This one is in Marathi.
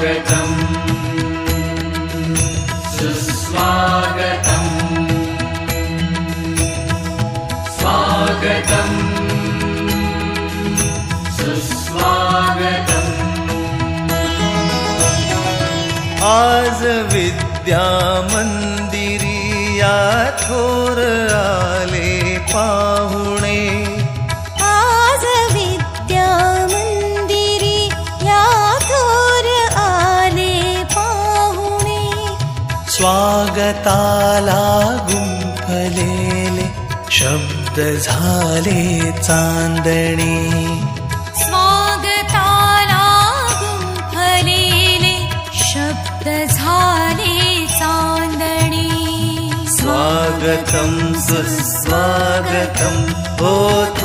स्वागतम् सुस्वागतम् स्वागतम् सुस्वागतम्। आज विद्या मंदिरिया थोर आले पाहुणे, आज विद्या मंदिरी या थोर आले पाहुणे, स्वागताला गुंफलेले शब्द झाले चांदणे, स्वागताला गुंफलेले शब्द झाले चांदणे। स्वागतं सुस्वागतं होत